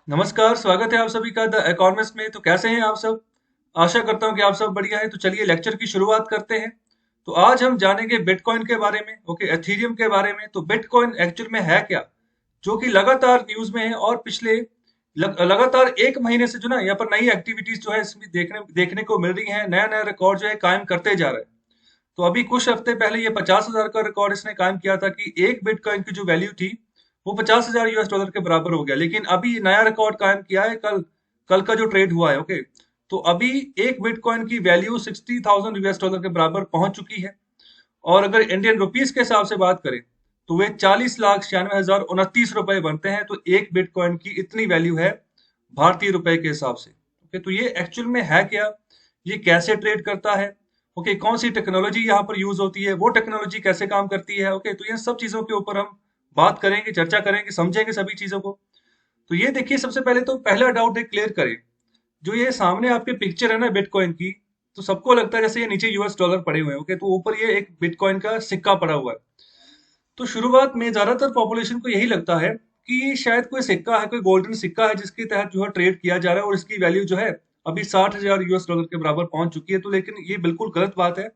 नमस्कार, स्वागत है आप सभी का द इकोनॉमिस्ट में। तो कैसे हैं आप सब? आशा करता हूं कि आप सब बढ़िया हैं। तो चलिए लेक्चर की शुरुआत करते हैं। तो आज हम जानेंगे बिटकॉइन के बारे में, ओके, एथीरियम के बारे में। तो बिटकॉइन एक्चुअल में है क्या, जो कि लगातार न्यूज में है और पिछले लगातार एक महीने से जो ना यहाँ पर नई एक्टिविटीज जो है इसमें देखने देखने को मिल रही है। नया नया रिकॉर्ड जो है कायम करते जा रहा है। तो अभी कुछ हफ्ते पहले ये 50,000 का रिकॉर्ड इसने कायम किया था कि एक बिटकॉइन की जो वैल्यू थी वो 50,000 यूएस डॉलर के बराबर हो गया। लेकिन अभी ये नया रिकॉर्ड कायम किया है कल कल का जो ट्रेड हुआ है, ओके। तो अभी एक बिटकॉइन की वैल्यू 60,000 यूएस डॉलर के बराबर पहुंच चुकी है। और अगर इंडियन रुपीस के हिसाब से बात करें तो वे 40,96,029 रुपए बनते हैं। तो एक बिटकॉइन की इतनी वैल्यू है भारतीय रुपए के हिसाब से। ओके, तो ये एक्चुअल में है क्या, ये कैसे ट्रेड करता है, ओके, कौन सी टेक्नोलॉजी यहाँ पर यूज होती है, वो टेक्नोलॉजी कैसे काम करती है, ओके। तो इन सब चीजों के ऊपर हम बात करेंगे, चर्चा करेंगे, समझेंगे सभी चीजों को। तो ये देखिए, सबसे पहले तो पहला डाउट एक क्लियर करें। जो ये सामने आपके पिक्चर है ना बिटकॉइन की, तो सबको लगता है जैसे ये नीचे यूएस डॉलर पड़े हुए हैं, ओके, तो ऊपर ये एक बिटकॉइन का सिक्का पड़ा हुआ है। तो शुरुआत में ज्यादातर पॉपुलेशन को यही लगता है कि ये शायद कोई सिक्का है, कोई गोल्डन सिक्का है जिसके तहत जो है ट्रेड किया जा रहा है और इसकी वैल्यू जो है अभी 60,000 यूएस डॉलर के बराबर पहुंच चुकी है। तो लेकिन ये बिल्कुल गलत बात है।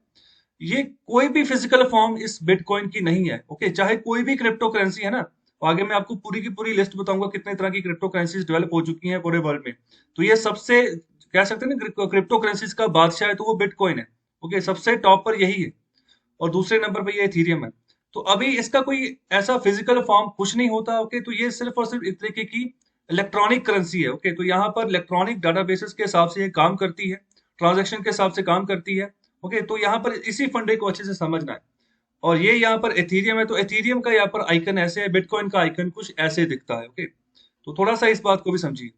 ये कोई भी फिजिकल फॉर्म इस बिटकॉइन की नहीं है, ओके। चाहे कोई भी क्रिप्टो करेंसी है ना, तो आगे मैं आपको पूरी की पूरी लिस्ट बताऊंगा कितने तरह की क्रिप्टो करेंसीज डेवलप हो चुकी हैं पूरे वर्ल्ड में। तो ये सबसे कह सकते हैं ना क्रिप्टो करेंसीज का बादशाह है तो वो बिटकॉइन है, ओके। सबसे टॉप पर यही है और दूसरे नंबर पर ये इथीरियम है। तो अभी इसका कोई ऐसा फिजिकल फॉर्म कुछ नहीं होता, ओके। तो ये सिर्फ और सिर्फ एक तरीके की इलेक्ट्रॉनिक करेंसी है, ओके। तो यहाँ पर इलेक्ट्रॉनिक डाटाबेसेस के हिसाब से ये काम करती है, ट्रांजैक्शन के हिसाब से काम करती है, ओके। तो यहाँ पर इसी फंडे को अच्छे से समझना है। और ये यहाँ पर एथीरियम है, तो एथीरियम का यहाँ पर आइकन ऐसे है, बिटकॉइन का आइकन कुछ ऐसे दिखता है, ओके। तो थोड़ा सा इस बात को भी समझिए।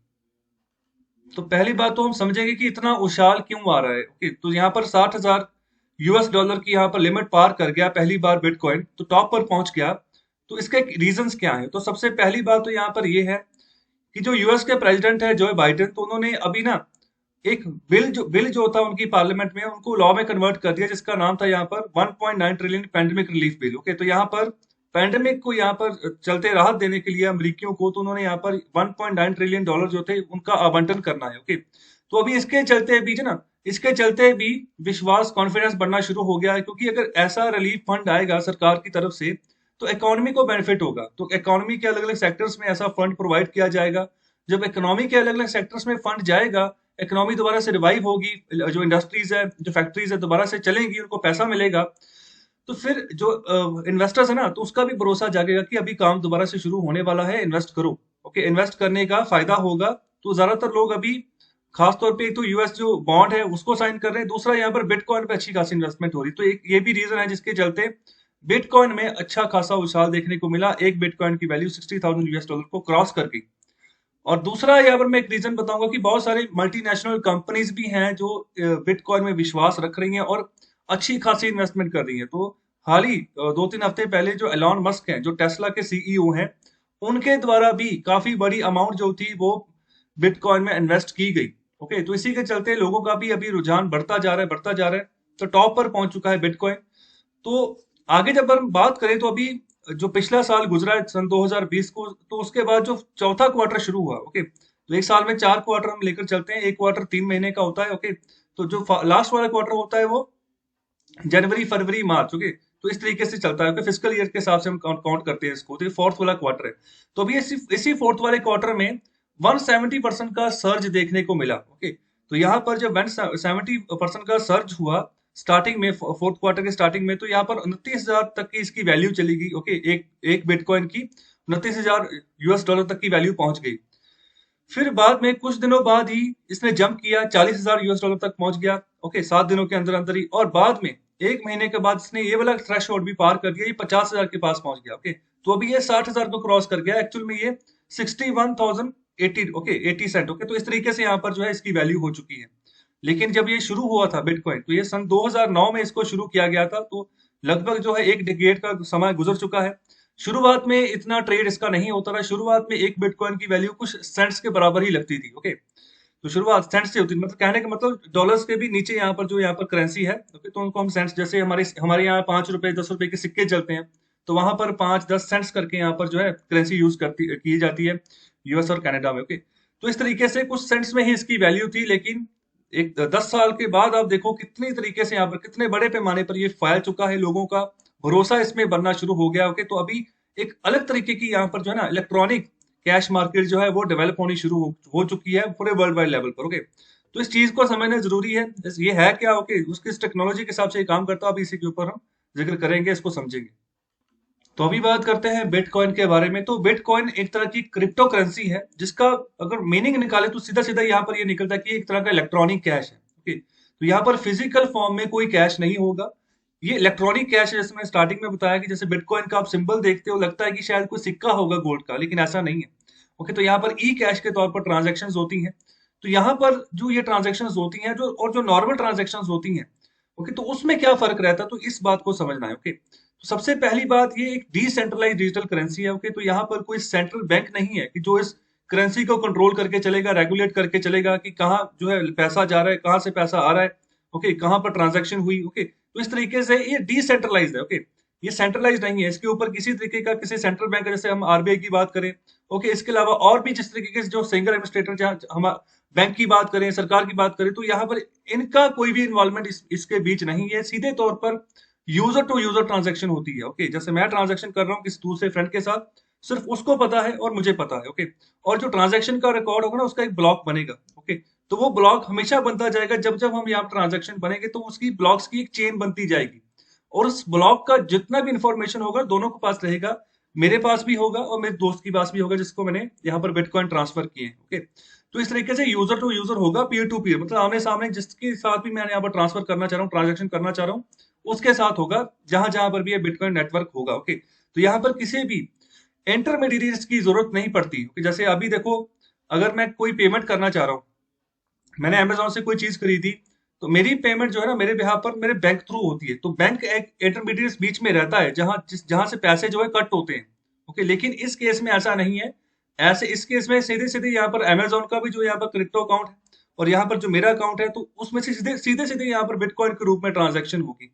तो पहली बात तो हम समझेंगे कि इतना उछाल क्यों आ रहा है, ओके। तो यहाँ पर 60,000 यूएस डॉलर की यहाँ पर लिमिट पार कर गया पहली बार बिटकॉइन, तो टॉप पर पहुंच गया। तो इसके रीजंस क्या है? तो सबसे पहली बात तो यहाँ पर ये है कि जो यूएस के प्रेसिडेंट है जो बाइडेन, तो उन्होंने अभी ना एक बिल जो था उनकी पार्लियामेंट में, उनको लॉ में कन्वर्ट कर दिया, जिसका नाम था यहाँ पर 1.9 trillion pandemic relief bill, okay. तो यहाँ पर पैंडेमिक को यहाँ पर चलते राहत देने के लिए अमरीकियों को, तो उन्होंने यहाँ पर 1.9 ट्रिलियन डॉलर जो थे उनका आवंटन करना है, ओके। तो अभी इसके चलते भी जो ना, इसके चलते भी विश्वास, कॉन्फिडेंस बढ़ना शुरू हो गया है, क्योंकि अगर ऐसा रिलीफ फंड आएगा सरकार की तरफ से तो इकोनॉमी को बेनिफिट होगा। तो इकोनॉमी के अलग अलग सेक्टर्स में ऐसा फंड प्रोवाइड किया जाएगा। जब इकोनॉमी के अलग अलग सेक्टर्स में फंड जाएगा, इकोनॉमी दोबारा से रिवाइव होगी, जो इंडस्ट्रीज है, जो फैक्ट्रीज है, दोबारा से चलेंगी, उनको पैसा मिलेगा। तो फिर जो इन्वेस्टर्स है ना, तो उसका भी भरोसा जागेगा कि अभी काम दोबारा से शुरू होने वाला है, इन्वेस्ट करो, ओके। इन्वेस्ट करने का फायदा होगा। तो ज्यादातर लोग अभी खास तौर पे एक तो यूएस जो बॉन्ड है उसको साइन कर रहे हैं, दूसरा यहाँ पर बिटकॉइन पे अच्छी खासी इन्वेस्टमेंट हो रही है। तो एक ये भी रीजन है जिसके चलते बिटकॉइन में अच्छा खासा उछाल देखने को मिला। एक बिटकॉइन की वैल्यू 60,000 यूएस डॉलर को क्रॉस कर गई। और दूसरा यहाँ पर मैं एक रीजन बताऊंगा कि बहुत सारी मल्टीनेशनल कंपनीज भी हैं जो बिटकॉइन में विश्वास रख रही हैं और अच्छी खासी इन्वेस्टमेंट कर रही हैं। तो हाल ही 2-3 हफ्ते पहले जो एलॉन मस्क हैं, जो टेस्ला के सीईओ हैं, उनके द्वारा भी काफी बड़ी अमाउंट जो थी वो बिटकॉइन में इन्वेस्ट की गई, ओके। तो इसी के चलते लोगों का भी अभी रुझान बढ़ता जा रहा है, बढ़ता जा रहा है। तो टॉप पर पहुंच चुका है बिटकॉइन। तो आगे जब हम बात करें तो अभी जो पिछला साल गुजरा है सन 2020 को, तो उसके बाद जो चौथा क्वार्टर शुरू हुआ, ओके। तो एक साल में 4 क्वार्टर हम लेकर चलते हैं, एक क्वार्टर 3 महीने का होता है, ओके। तो जो लास्ट वाला क्वार्टर होता है वो जनवरी, फरवरी, मार्च, ओके। तो इस तरीके से चलता है, फिजिकल ईयर के हिसाब से हम काउंट करते हैं इसको। तो ये फोर्थ वाला क्वार्टर है। तो अभी इसी फोर्थ वाले क्वार्टर में 170% का सर्ज देखने को मिला, ओके। तो यहाँ पर जब 170% का सर्ज हुआ स्टार्टिंग में, फोर्थ क्वार्टर के स्टार्टिंग में, तो यहाँ पर 29,000 तक की इसकी वैल्यू चली गई, ओके। एक एक बिटकॉइन की 29,000 यूएस डॉलर तक की वैल्यू पहुंच गई। फिर बाद में कुछ दिनों बाद ही इसने जंप किया, 40,000 यूएस डॉलर तक पहुंच गया, ओके, 7 दिनों के अंदर अंदर ही। और बाद में 1 महीने के बाद इसने ये वाला थ्रेश भी पार कर दिया, ये 50,000 के पास पहुंच गया, ओके। तो अभी ये 60,000 को क्रॉस कर गया। एक्चुअल में ये 61,080, ओके, 80 सेंट, ओके। तो इस तरीके से यहाँ पर जो है इसकी वैल्यू हो चुकी है। लेकिन जब ये शुरू हुआ था बिटकॉइन, तो ये सन 2009 में इसको शुरू किया गया था। तो लगभग जो है एक डिकेड का समय गुजर चुका है। शुरुआत में इतना ट्रेड इसका नहीं होता था। शुरुआत में एक बिटकॉइन की वैल्यू कुछ सेंट्स के बराबर ही लगती थी, ओके। तो शुरुआत सेंट्स से होती थी, मतलब कहने का मतलब डॉलर्स के भी नीचे यहाँ पर जो यहाँ पर करेंसी है, ओके। तो उनको हम सेंट्स, जैसे हमारे हमारे यहाँ 5 रुपए 10 रुपए के सिक्के चलते हैं, तो वहां पर 5-10 सेंट्स करके यहाँ पर जो है करेंसी यूज करती की जाती है यूएस और कनाडा में, ओके। तो इस तरीके से कुछ सेंट्स में ही इसकी वैल्यू थी, लेकिन एक 10 साल के बाद आप देखो कितनी तरीके से यहाँ पर कितने बड़े पैमाने पर ये फैल चुका है, लोगों का भरोसा इसमें बनना शुरू हो गया। ओके, तो अभी एक अलग तरीके की यहाँ पर जो है ना इलेक्ट्रॉनिक कैश मार्केट जो है वो डेवलप होनी शुरू हो चुकी है पूरे वर्ल्ड वाइड लेवल पर। ओके, तो इस चीज को समझना जरूरी है। ये है क्या, ओके, उसकी इस टेक्नोलॉजी के हिसाब से ये काम करता है, अभी इसी के ऊपर हम जिक्र करेंगे, इसको समझेंगे। तो अभी बात करते हैं बिटकॉइन के बारे में। तो बिटकॉइन एक तरह की क्रिप्टो करेंसी है, जिसका अगर मीनिंग निकाले तो सीधा सीधा यहाँ पर ये निकलता है कि एक तरह का इलेक्ट्रॉनिक कैश है। ओके, तो यहाँ पर फिजिकल फॉर्म में कोई कैश नहीं होगा, ये इलेक्ट्रॉनिक कैश है। जैसे मैं स्टार्टिंग में बताया कि जैसे बिटकॉइन का आप सिंबल देखते हो, लगता है कि शायद कोई सिक्का होगा गोल्ड का, लेकिन ऐसा नहीं है। ओके, तो यहाँ पर ई कैश के तौर पर ट्रांजेक्शन होती हैं। तो यहाँ पर जो ये ट्रांजेक्शन होती हैं जो और जो नॉर्मल ट्रांजेक्शन होती हैं, ओके, तो उसमें क्या फर्क रहता है, तो इस बात को समझना है। ओके, तो सबसे पहली बात, ये एक डिसेंट्रलाइज डिजिटल करेंसी है। ओके, तो यहाँ पर कोई सेंट्रल बैंक नहीं है कि जो इस करेंसी को कंट्रोल करके चलेगा, रेगुलेट करके चलेगा कि कहाँ जो है पैसा जा रहा है, कहाँ से पैसा आ रहा है, ओके, कहाँ पर ट्रांजैक्शन हुई। ओके, तो इस तरीके से ये डिसेंट्रलाइज है। ओके, ये सेंट्रलाइज नहीं है, इसके ऊपर किसी तरीके का किसी सेंट्रल बैंक, जैसे हम आरबीआई की बात करें, ओके, इसके अलावा और भी जिस तरीके के जो सिंगल एडमिनिस्ट्रेटर, जहाँ हम बैंक की बात करें, सरकार की बात करें, तो यहाँ पर इनका कोई भी इन्वॉल्वमेंट इसके बीच नहीं है। सीधे तौर पर यूजर टू यूजर ट्रांजैक्शन होती है। ओके, जैसे मैं ट्रांजैक्शन कर रहा हूँ किसी दूसरे फ्रेंड के साथ, सिर्फ उसको पता है और मुझे पता है। ओके, और जो ट्रांजैक्शन का रिकॉर्ड होगा ना, उसका एक ब्लॉक बनेगा। ओके, तो वो ब्लॉक हमेशा बनता जाएगा, जब जब हम यहाँ ट्रांजैक्शन बनेंगे तो उसकी ब्लॉक्स की एक चेन बनती जाएगी, और उस ब्लॉक का जितना भी इंफॉर्मेशन होगा दोनों के पास रहेगा, मेरे पास भी होगा और मेरे दोस्त के पास भी होगा, जिसको मैंने यहाँ पर बिटकॉइन ट्रांसफर किए हैं। ओके, तो इस तरीके से यूजर टू यूजर होगा, पीयर टू पीयर, मतलब आमने सामने जिसके साथ भी मैं यहाँ पर ट्रांसफर करना चाह रहा हूँ, ट्रांजेक्शन करना चाह रहा हूँ, उसके साथ होगा, जहां जहां पर भी ये बिटकॉइन नेटवर्क होगा। ओके, तो यहाँ पर किसी भी इंटरमीडिएट्स की जरूरत नहीं पड़ती। ओके, जैसे अभी देखो, अगर मैं कोई पेमेंट करना चाह रहा हूँ, मैंने अमेजोन से कोई चीज खरीदी, तो मेरी पेमेंट जो है ना मेरे बिहाफ पर मेरे बैंक थ्रू होती है। तो बैंक एक इंटरमीडिएट बीच में रहता है, जहां से पैसे जो है कट होते हैं। ओके, लेकिन इस केस में ऐसा नहीं है। ऐसे इस केस में सीधे सीधे यहाँ पर अमेजोन का भी जो यहाँ पर क्रिप्टो अकाउंट है, और यहाँ पर जो मेरा अकाउंट है, तो उसमें से सीधे सीधे सीधे यहाँ पर बिटकॉइन के रूप में ट्रांजेक्शन होगी।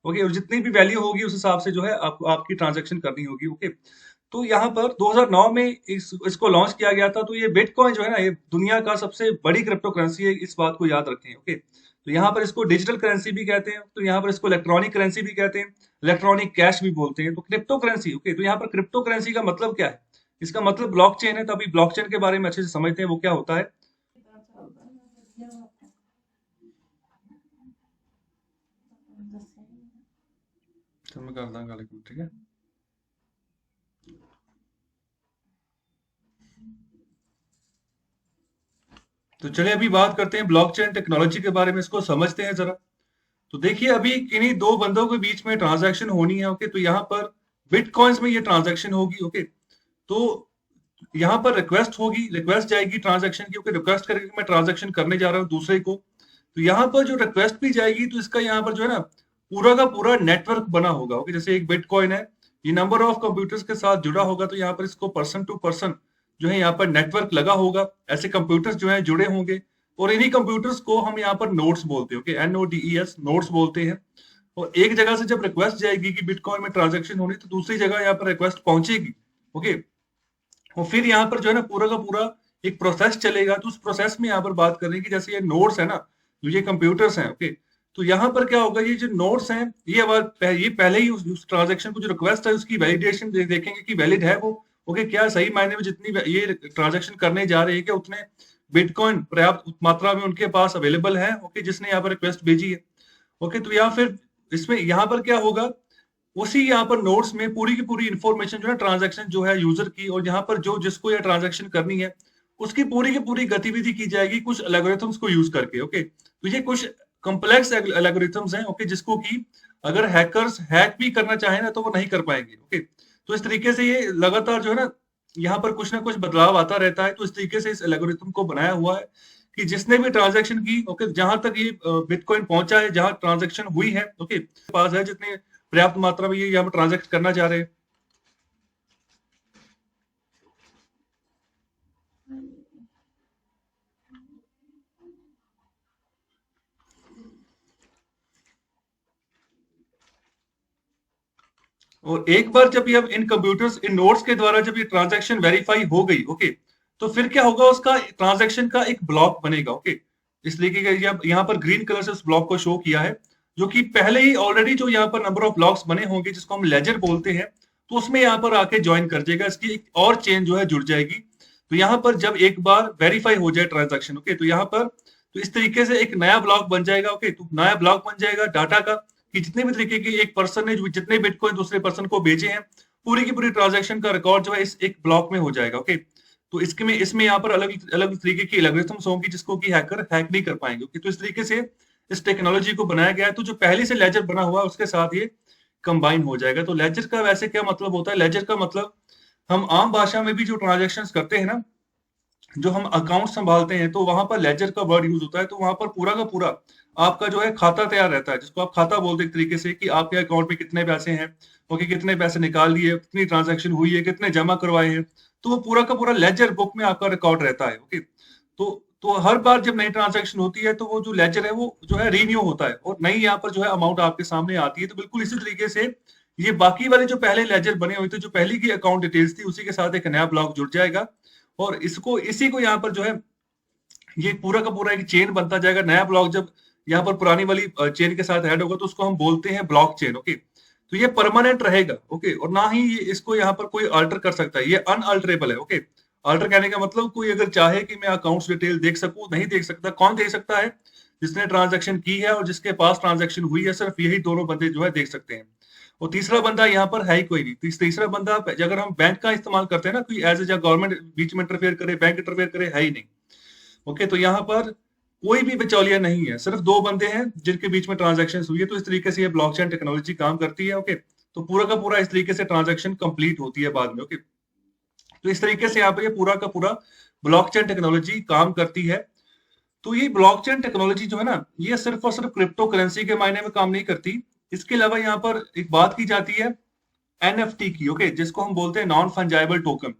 ओके, और जितनी भी वैल्यू होगी उस हिसाब से जो है आपको आपकी ट्रांजेक्शन करनी होगी। ओके, तो यहाँ पर 2009 में इसको लॉन्च किया गया था। तो ये बिटकॉइन जो है ना, ये दुनिया का सबसे बड़ी क्रिप्टो करेंसी है, इस बात को याद रखें। ओके, तो यहाँ पर इसको डिजिटल करेंसी भी कहते हैं, तो यहाँ पर इसको इलेक्ट्रॉनिक करेंसी भी कहते हैं, इलेक्ट्रॉनिक कैश भी बोलते हैं। तो क्रिप्टो करेंसी, ओके, तो यहाँ पर क्रिप्टो करेंसी का मतलब क्या है, इसका मतलब ब्लॉकचेन है। तो अभी ब्लॉकचेन के बारे में अच्छे से समझते हैं वो क्या होता है। तो मैं करता हूँ, ठीक है। तो चलिए अभी बात करते हैं ब्लॉकचेन टेक्नोलॉजी के बारे में, इसको समझते हैं जरा। तो देखिए, अभी किन्हीं दो बंदों के बीच में ट्रांजैक्शन होनी है। ओके, तो यहाँ पर बिटकॉइंस में ये ट्रांजैक्शन होगी। ओके, तो यहाँ पर रिक्वेस्ट होगी, रिक्वेस्ट जाएगी ट्रांजैक्शन की। ओके, रिक्वेस्ट करके मैं ट्रांजैक्शन करने जा रहा हूँ दूसरे को। तो यहाँ पर जो रिक्वेस्ट भी जाएगी, तो इसका यहाँ पर जो है ना पूरा का पूरा नेटवर्क बना होगा। ओके, जैसे एक बिटकॉइन है, ये नंबर ऑफ कंप्यूटर्स के साथ जुड़ा होगा, तो यहाँ पर इसको पर्सन टू पर्सन जो है यहाँ पर नेटवर्क लगा होगा, ऐसे कंप्यूटर्स जो है जुड़े होंगे, और इन्हीं कंप्यूटर्स को हम यहाँ पर नोड्स बोलते हैं। ओके, NODES, नोड्स बोलते हैं। और एक जगह से जब रिक्वेस्ट जाएगी कि बिटकॉइन में ट्रांजैक्शन होनी, तो दूसरी जगह यहाँ पर रिक्वेस्ट पहुंचेगी। ओके, और फिर यहाँ पर जो है ना पूरा का पूरा एक प्रोसेस चलेगा। तो उस प्रोसेस में यहाँ पर बात कर रहे हैं कि जैसे ये नोड्स है ना, तो ये कंप्यूटर्स हैं। ओके, तो यहाँ पर क्या होगा, ये जो नोड्स हैं, ये पहले ही उस ट्रांजेक्शन को जो रिक्वेस्ट है उसकी वैलिडेशन देखेंगे कि वैलिड है वो। ओके, क्या सही मायने में जितनी ये ट्रांजेक्शन करने जा रहे हैं, क्या उतने बिटकॉइन पर्याप्त मात्रा में उनके पास अवेलेबल है। ओके, जिसने यहाँ पर रिक्वेस्ट भेजी है। ओके, तो या फिर इसमें यहाँ पर क्या होगा, उसी यहाँ पर नोट्स में पूरी की पूरी इंफॉर्मेशन जो है ट्रांजैक्शन जो है यूजर की, और यहाँ पर जो जिसको यह ट्रांजैक्शन करनी है उसकी पूरी की पूरी गतिविधि की जाएगी कुछ एल्गोरिथम्स को यूज करके। ओके, तो ये कुछ कॉम्प्लेक्स एल्गोरिथम्स हैं। ओके, जिसको कि अगर हैकर्स हैक भी करना चाहे ना, तो वो नहीं कर पाएंगे। ओके, तो इस तरीके से ये लगातार जो है ना यहाँ पर कुछ ना कुछ बदलाव आता रहता है। तो इस तरीके से इस एल्गोरिथम को बनाया हुआ है कि जिसने भी ट्रांजैक्शन की, ओके, जहां तक ये बिटकॉइन पहुंचा है, जहां ट्रांजैक्शन हुई है, ओके, पास है जितने पर्याप्त मात्रा में ये यहाँ पर ट्रांजैक्ट करना चाह रहे हैं। और एक बार जब ये इन कंप्यूटर्स इन नोड्स के द्वारा जब ये ट्रांजैक्शन वेरीफाई हो गई, ओके, तो फिर क्या होगा, उसका ट्रांजैक्शन का एक ब्लॉक बनेगा। ओके, इसलिए कि यहाँ पर ग्रीन कलर से उस ब्लॉक को शो किया है, जो कि पहले ही ऑलरेडी जो यहाँ पर नंबर ऑफ ब्लॉक्स बने होंगे जिसको हम लेजर बोलते हैं, तो उसमें यहाँ पर आके ज्वाइन कर जाएगा, इसकी एक और चेन जो है जुड़ जाएगी। तो यहाँ पर जब एक बार वेरीफाई हो जाए ट्रांजैक्शन, ओके, तो यहाँ पर तो इस तरीके से एक नया ब्लॉक बन जाएगा। ओके, तो नया ब्लॉक बन जाएगा डाटा का, कि जितने भी तरीके के एक पर्सन ने जितने बिटकॉइन दूसरे पर्सन को भेजे हैं, पूरी की पूरी ट्रांजैक्शन का रिकॉर्ड जो है इस एक ब्लॉक में हो जाएगा। ओके, तो इसमें यहाँ पर अलग अलग तरीके की एल्गोरिथम्स होंगी जिसको कि हैकर हैक नहीं कर पाएंगे। ओके, तो इस तरीके से इस टेक्नोलॉजी को बनाया गया है, तो जो पहले से लेजर बना हुआ है उसके साथ ये कंबाइन हो जाएगा। तो लेजर का वैसे क्या मतलब होता है? लेजर का मतलब, हम आम भाषा में भी जो ट्रांजैक्शंस करते हैं ना, जो हम अकाउंट संभालते हैं, तो वहां पर लेजर का वर्ड यूज होता है। तो वहां पर पूरा का पूरा आपका जो है खाता तैयार रहता है, जिसको आप खाता बोलते हैं एक तरीके से, कि आपके अकाउंट में कितने पैसे हैं, ओके, कितने पैसे निकाल लिए, कितनी ट्रांजैक्शन हुई है, कितने जमा करवाए हैं, तो वो पूरा का पूरा लेजर बुक में आपका रिकॉर्ड रहता है। ओके, तो हर बार जब नई ट्रांजैक्शन होती है तो वो जो लेजर है वो जो है रीन्यू होता है, और नई यहाँ पर जो है अमाउंट आपके सामने आती है। तो बिल्कुल इसी तरीके से ये बाकी वाले जो पहले लेजर बने हुए थे, जो पहली की अकाउंट डिटेल्स थी, उसी के साथ एक नया ब्लॉक जुड़ जाएगा, और इसी को यहाँ पर जो है ये पूरा का पूरा एक चेन बनता जाएगा। नया ब्लॉक जब यहाँ पर पुरानी वाली चेन के साथ ऐड होगा, तो उसको हम बोलते हैं ब्लॉक चेन। ओके, तो ये परमानेंट रहेगा। ओके, और ना ही ये इसको यहाँ पर कोई अल्टर कर सकता है, ये अनअल्टरेबल है। ओके, अल्टर कहने का मतलब, कोई अगर चाहे कि मैं अकाउंट्स डिटेल देख सकूं, नहीं देख सकता। कौन देख सकता है? जिसने ट्रांजैक्शन की है और जिसके पास ट्रांजैक्शन हुई है, सिर्फ यही दोनों बंदे जो है देख सकते हैं। और तीसरा बंदा यहाँ पर है ही कोई नहीं। तीसरा बंदा, अगर हम बैंक का इस्तेमाल करते हैं ना, कोई एज ए गवर्नमेंट बीच में इंटरफेयर करे, बैंक इंटरफेयर करे, है ही नहीं। ओके, तो यहाँ पर कोई भी बिचौलिया नहीं है, सिर्फ दो बंदे हैं जिनके बीच में ट्रांजैक्शन हुई है। तो इस तरीके से ये ब्लॉकचेन टेक्नोलॉजी काम करती है। ओके, तो पूरा का पूरा इस तरीके से ट्रांजैक्शन कंप्लीट होती है बाद में। ओके, तो इस तरीके से यहाँ पे ये पूरा का पूरा ब्लॉकचेन टेक्नोलॉजी काम करती है। तो ये ब्लॉकचेन टेक्नोलॉजी जो है ना, ये सिर्फ और सिर्फ क्रिप्टो करेंसी के मायने में काम नहीं करती। इसके अलावा यहाँ पर एक बात की जाती है एनएफटी की। ओके, जिसको हम बोलते हैं नॉन फंजाइबल टोकन।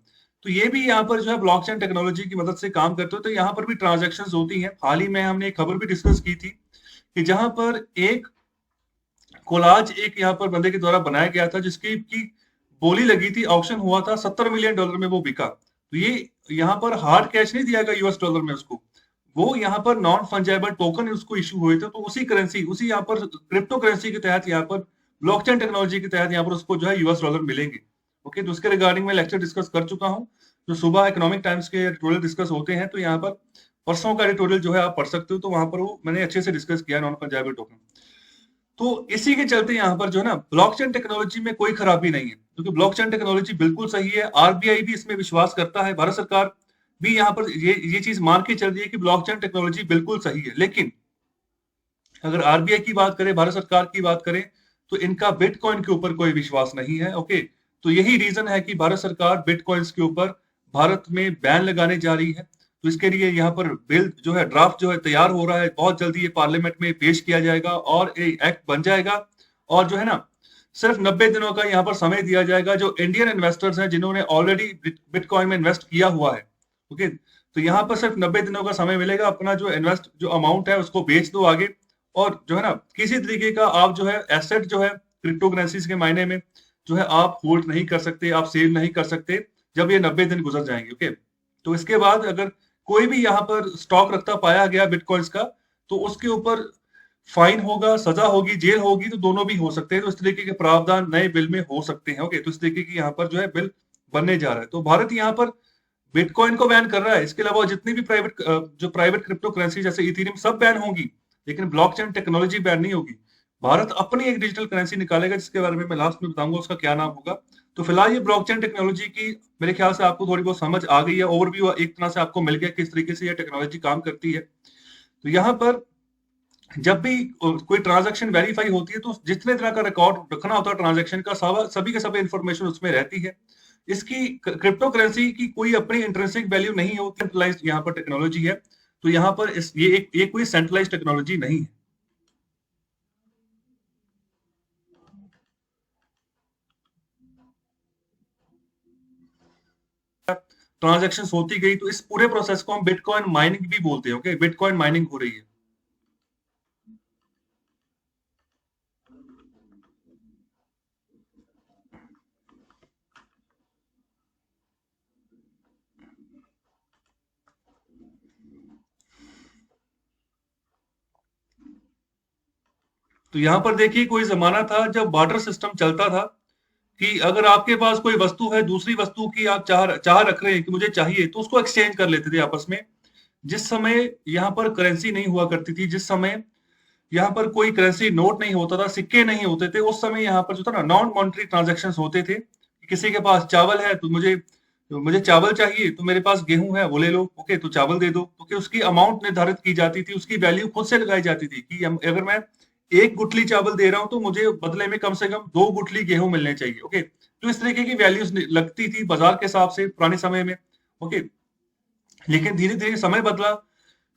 तो ये भी यहाँ पर जो है ब्लॉकचेन टेक्नोलॉजी की मदद से काम करते हो। तो यहाँ पर भी ट्रांजैक्शंस होती हैं। हाल ही में हमने एक खबर भी डिस्कस की थी कि जहां पर एक कोलाज एक यहाँ पर बंदे के द्वारा बनाया गया था, जिसकी की बोली लगी थी, ऑक्शन हुआ था, $70 मिलियन में वो बिका। तो ये यहाँ पर हार्ड कैश नहीं दिया गया यूएस डॉलर में उसको, वो यहाँ पर नॉन फंजाइबल टोकन उसको इशू हुए थे। तो उसी करेंसी, उसी यहाँ पर क्रिप्टो करेंसी के तहत, यहाँ पर ब्लॉकचेन टेक्नोलॉजी के तहत यहाँ पर उसको जो है यूएस डॉलर मिलेंगे। ओके, तो उसके रिगार्डिंग में लेक्चर डिस्कस कर चुका हूँ, जो सुबह इकोनॉमिक टाइम्स के एडिटोरियल डिस्कस होते हैं। तो यहाँ पर परसों का एडिटोरियल जो है आप पढ़ सकते हो, तो वहां पर वो मैंने अच्छे से डिस्कस किया नॉन फंजाइबल टोकन। तो इसी के चलते यहाँ पर जो है ना, ब्लॉकचेन टेक्नोलॉजी में कोई खराबी नहीं है, क्योंकि ब्लॉकचेन टेक्नोलॉजी बिल्कुल सही है। आरबीआई भी इसमें विश्वास करता है, भारत सरकार भी यहाँ पर ये चीज मान के चल रही है कि ब्लॉकचेन टेक्नोलॉजी बिल्कुल सही है। लेकिन अगर आरबीआई की बात करें, भारत सरकार की बात करें, तो इनका बिटकॉइन के ऊपर कोई विश्वास नहीं है। ओके, तो यही रीजन है कि भारत सरकार बिटकॉइंस के ऊपर भारत में बैन लगाने जा रही है। तो इसके लिए यहाँ पर बिल जो है, ड्राफ्ट जो है तैयार हो रहा है, बहुत जल्दी ये पार्लियामेंट में पेश किया जाएगा और एक एक्ट बन जाएगा। और जो है ना, सिर्फ 90 दिनों का यहाँ पर समय दिया जाएगा। जो इंडियन इन्वेस्टर्स हैं जिन्होंने ऑलरेडी बिटकॉइन में इन्वेस्ट किया हुआ है, ओके, तो यहाँ पर सिर्फ 90 दिनों का समय मिलेगा। अपना जो अमाउंट है उसको बेच दो आगे, और जो है ना, किसी तरीके का आप जो है एसेट जो है क्रिप्टो करेंसीज के मायने में जो है आप होल्ड नहीं कर सकते, आप सेल नहीं कर सकते, जब ये 90 दिन गुजर जाएंगे। ओके, तो इसके बाद अगर कोई भी यहाँ पर स्टॉक रखता पाया गया बिटकॉइंस का, तो उसके ऊपर फाइन होगा, सजा होगी, जेल होगी, तो दोनों भी हो सकते हैं। तो इस तरीके के प्रावधान नए बिल में हो सकते हैं। ओके, तो इस तरीके की यहाँ पर जो है बिल बनने जा रहा है। तो भारत यहाँ पर बिटकॉइन को बैन कर रहा है, इसके अलावा जितनी भी प्राइवेट क्रिप्टो करेंसी जैसे इथेरियम सब बैन होगी, लेकिन ब्लॉकचेन टेक्नोलॉजी बैन नहीं होगी। भारत अपनी एक डिजिटल करेंसी निकालेगा, जिसके बारे में मैं लास्ट में बताऊंगा उसका क्या नाम होगा। तो फिलहाल ये ब्लॉकचेन टेक्नोलॉजी की मेरे ख्याल से आपको थोड़ी बहुत समझ आ गई है, ओवरव्यू एक तरह से आपको मिल गया किस तरीके से ये टेक्नोलॉजी काम करती है। तो यहाँ पर जब भी कोई ट्रांजैक्शन वेरीफाई होती है, तो जितने तरह का रिकॉर्ड रखना होता है ट्रांजैक्शन का, सभी के सभी इंफॉर्मेशन उसमें रहती है। इसकी क्रिप्टो करेंसी की कोई अपनी इंट्रिंसिक वैल्यू नहीं होती, सेंट्रलाइज्ड यहाँ पर टेक्नोलॉजी है। तो यहाँ पर ये कोई सेंट्रलाइज्ड टेक्नोलॉजी नहीं है। ट्रांजैक्शंस होती गई, तो इस पूरे प्रोसेस को हम बिटकॉइन माइनिंग भी बोलते हैं। ओके, बिटकॉइन माइनिंग हो रही है। तो यहाँ पर देखिए कोई जमाना था जब बार्टर सिस्टम चलता था कि अगर आपके पास कोई वस्तु है, दूसरी वस्तु की आप चाह रख रहे हैं कि मुझे चाहिए, तो उसको एक्सचेंज कर लेते थे आपस में। जिस समय यहाँ पर करेंसी नहीं हुआ करती थी, जिस समय यहाँ पर कोई करेंसी नोट नहीं होता था, सिक्के नहीं होते थे, उस समय यहाँ पर जो था ना नॉन मॉनेटरी ट्रांजेक्शन होते थे। किसी के पास चावल है तो मुझे चावल चाहिए, तो मेरे पास गेहूं है वो ले लो, ओके तो चावल दे दो, ओके उसकी अमाउंट निर्धारित की जाती थी, उसकी वैल्यू खुद से लगाई जाती थी कि अगर मैं एक गुठली चावल दे रहा हूं तो मुझे बदले में कम से कम 2 गुठली गेहूं मिलने चाहिए, ओके। तो इस तरीके की वैल्यूज लगती थी बाजार के हिसाब से पुराने समय में, ओके। लेकिन धीरे धीरे समय बदला,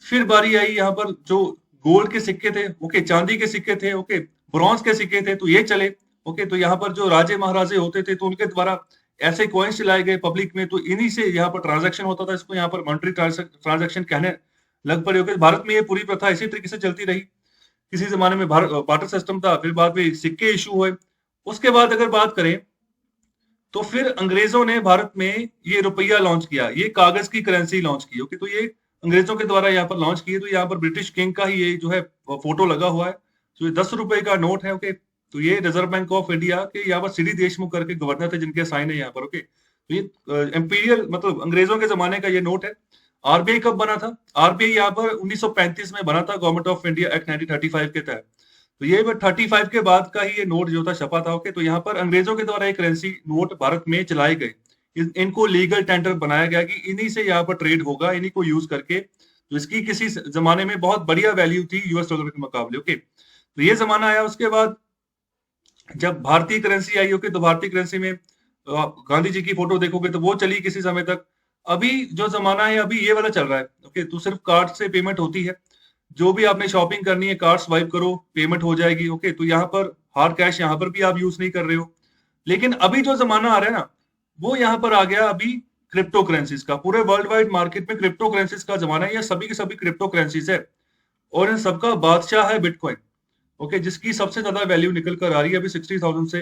फिर बारी आई यहाँ पर जो गोल्ड के सिक्के थे, ओके, चांदी के सिक्के थे, ओके, ब्रॉन्ज के सिक्के थे, तो ये चले, ओके। तो यहाँ पर जो राजे महाराजे होते थे तो उनके द्वारा ऐसे कॉइन्स चलाए गए पब्लिक में, तो इन्हीं से यहाँ पर ट्रांजैक्शन होता था। इसको यहाँ पर मॉनेटरी ट्रांजैक्शन कहने लग पड़े, ओके। भारत में ये पूरी प्रथा इसी तरीके से चलती रही। किसी जमाने में बार्टर सिस्टम था, फिर बाद में सिक्के इशू हुए। उसके बाद अगर बात करें तो फिर अंग्रेजों ने भारत में ये रुपया लॉन्च किया, ये कागज की करेंसी लॉन्च की, ओके। तो ये अंग्रेजों के द्वारा यहाँ पर लॉन्च किए। तो यहाँ पर ब्रिटिश किंग का ही ये जो है फोटो लगा हुआ है। तो ये 10 रुपए का नोट है, ओके। तो ये रिजर्व बैंक ऑफ इंडिया के यहाँ पर सीडी देशमुख करके गवर्नर थे जिनके साइन है यहाँ पर, ओके। तो ये इंपीरियल मतलब अंग्रेजों के जमाने का ये नोट है। आरबीआई कब बना था? आरबीआई यहाँ पर 1935 में बना था, गवर्नमेंट ऑफ इंडिया एक्ट 1935 के तहत। तो ये 35 के बाद का ही ये नोट जो था छपा था, ओके। तो यहाँ पर अंग्रेजों के द्वारा एक करेंसी नोट भारत में चलाए गए। इनको लीगल टेंडर बनाया गया कि इन्हीं से यहाँ पर ट्रेड होगा, इन्हीं को यूज करके। तो इसकी किसी जमाने में बहुत बढ़िया वैल्यू थी यूएस डॉलर के मुकाबले, ओके। तो ये जमाना आया। उसके बाद जब भारतीय करेंसी आई, ओके, तो भारतीय करेंसी में आप गांधी जी की फोटो देखोगे तो वो चली किसी समय तक। अभी जो जमाना है अभी ये वाला चल रहा है, ओके। तो सिर्फ कार्ड से पेमेंट होती है, जो भी आपने शॉपिंग करनी है कार्ड स्वाइप करो, पेमेंट हो जाएगी, ओके। तो यहाँ पर हार्ड कैश यहाँ पर भी आप यूज नहीं कर रहे हो। लेकिन अभी जो जमाना आ रहा है ना, वो यहाँ पर आ गया अभी क्रिप्टो करेंसीज का। पूरे वर्ल्ड वाइड मार्केट में क्रिप्टो करेंसीज का जमाना है, ये सभी के सभी क्रिप्टो करेंसीज है। और इन सबका बादशाह है बिटकॉइन, ओके, जिसकी सबसे ज्यादा वैल्यू निकल कर आ रही है। अभी 60,000 से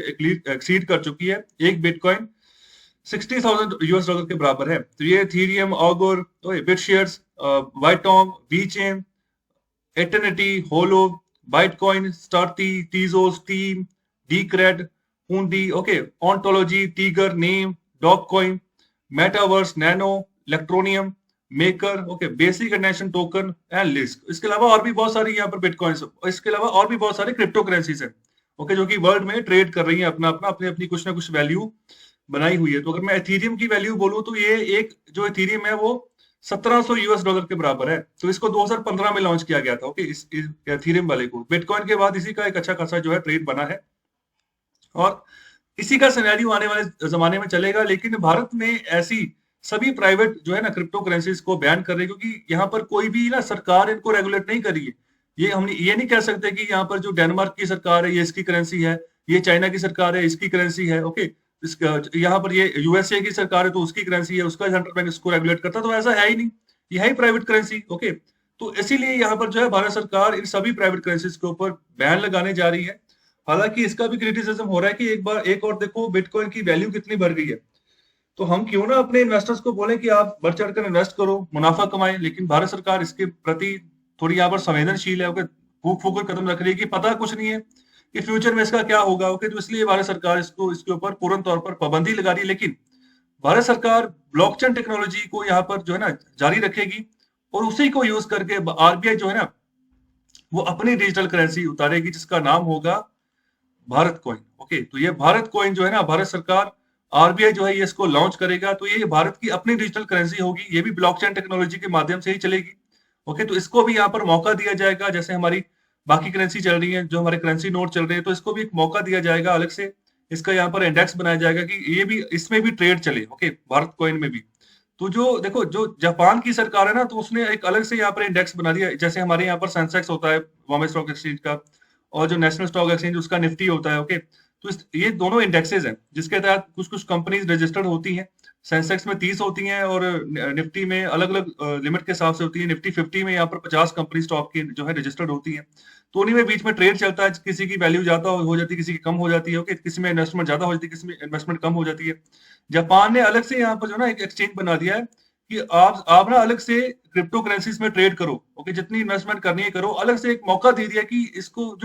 एक्सीड कर चुकी है। एक बिटकॉइन 60,000 यूएस डॉलर के बराबर है। तो ये इथेरियम, ऑगोर, बिटशेयर्स, वाइटोंग, वीचेन, एटर्निटी, होलो, बाइटकॉइन, स्टार्टी, टीजोस, टीम, डीक्रेड, हुंडी, okay, ontology, tiger, name, dog coin, metaverse, nano, Electroneum, maker, okay, basic international token and Lisk. इसके अलावा और भी बहुत सारी यहाँ पर बिटकॉइन, इसके अलावा और भी बहुत सारे क्रिप्टो करेंसीज हैं, ओके, जो कि वर्ल्ड में ट्रेड कर रही है, अपना अपना अपनी अपनी कुछ ना कुछ वैल्यू बनाई हुई है। तो अगर मैं एथीरियम की वैल्यू बोलूं तो ये एक जो एथीरियम है वो 1700 यूएस डॉलर के बराबर है। तो इसको 2015 में लॉन्च किया गया था, ओके, इस एथीरियम वाले को। बिटकॉइन के बाद इसी का एक अच्छा खासा जो है ट्रेड बना है, और इसी का सिनेरियो आने वाले जमाने में चलेगा। लेकिन भारत में ऐसी सभी प्राइवेट जो है ना क्रिप्टो करेंसीज को बैन कर रही है, क्योंकि यहाँ पर कोई भी ना सरकार इनको रेगुलेट नहीं कर रही है। ये हम ये नहीं कह सकते कि यहाँ पर जो डेनमार्क की सरकार है ये इसकी करेंसी है, ये चाइना की सरकार है इसकी करेंसी है, ओके। यहाँ पर ये यूएसए की सरकार है तो उसकी करेंसी है, उसका सेंट्रल बैंक इसको रेगुलेट करता है। तो ऐसा है ही नहीं, ये है ही प्राइवेट करेंसी, ओके। तो इसीलिए यहाँ पर जो है भारत सरकार इन सभी प्राइवेट करेंसीज के ऊपर बैन लगाने जा रही है। हालांकि इसका भी क्रिटिसिज्म हो रहा है कि एक और देखो बिटकॉइन की वैल्यू कितनी बढ़ गई है। तो हम क्यों ना अपने इन्वेस्टर्स को बोले कि आप बढ़ चढ़कर इन्वेस्ट करो, मुनाफा कमाएं। लेकिन भारत सरकार इसके प्रति थोड़ी यहाँ पर संवेदनशील है, ओके, फूक फूक कर कदम रख रही है कि पता कुछ नहीं है कि फ्यूचर में इसका क्या होगा, ओके। तो इसलिए भारत सरकार इसके ऊपर पूर्ण तौर पर पाबंदी लगा रही है। लेकिन भारत सरकार ब्लॉकचेन टेक्नोलॉजी को यहाँ पर जो है ना जारी रखेगी, और उसी को यूज करके आरबीआई जो है ना वो अपनी डिजिटल करेंसी उतारेगी, जिसका नाम होगा भारत कॉइन, ओके। तो ये भारत कॉइन जो है ना भारत सरकार आरबीआई जो है ये इसको लॉन्च करेगा। तो ये भारत की अपनी डिजिटल करेंसी होगी, ये भी ब्लॉकचेन टेक्नोलॉजी के माध्यम से ही चलेगी, ओके। तो इसको भी यहाँ पर मौका दिया जाएगा, जैसे हमारी बाकी करेंसी चल रही है, जो हमारे करेंसी नोट चल रहे हैं, तो इसको भी एक मौका दिया जाएगा अलग से। इसका यहाँ पर इंडेक्स बनाया जाएगा कि ये भी इसमें भी ट्रेड चले, ओके, भारत कॉइन में भी। तो जो देखो जो जापान की सरकार है ना, तो उसने एक अलग से यहाँ पर इंडेक्स बना दिया। जैसे हमारे यहाँ पर सेंसेक्स होता है बॉम्बे स्टॉक एक्सचेंज का, और जो नेशनल स्टॉक एक्सचेंज उसका निफ्टी होता है, ओके। तो ये दोनों इंडेक्सेस हैं जिसके तहत कुछ कुछ कंपनीज रजिस्टर्ड होती हैं। सेंसेक्स में 30 होती हैं, और निफ्टी में अलग अलग लिमिट के हिसाब से होती है। निफ्टी 50 में यहाँ पर 50 कंपनी स्टॉक की जो है रजिस्टर्ड होती हैं। तो उन्हीं में बीच में ट्रेड चलता है, किसी की वैल्यू ज्यादा हो जाती है, किसी की कम हो जाती है, ओके। किसी में इन्वेस्टमेंट ज्यादा हो जाती है, किसी में इन्वेस्टमेंट कम हो जाती है। जापान ने अलग से यहाँ पर जो ना एक एक्सचेंज बना दिया है कि आप ना अलग से क्रिप्टो करेंसीज में ट्रेड करो, ओके, जितनी इन्वेस्टमेंट करनी है करो। अलग से एक मौका दे दिया कि इसको जो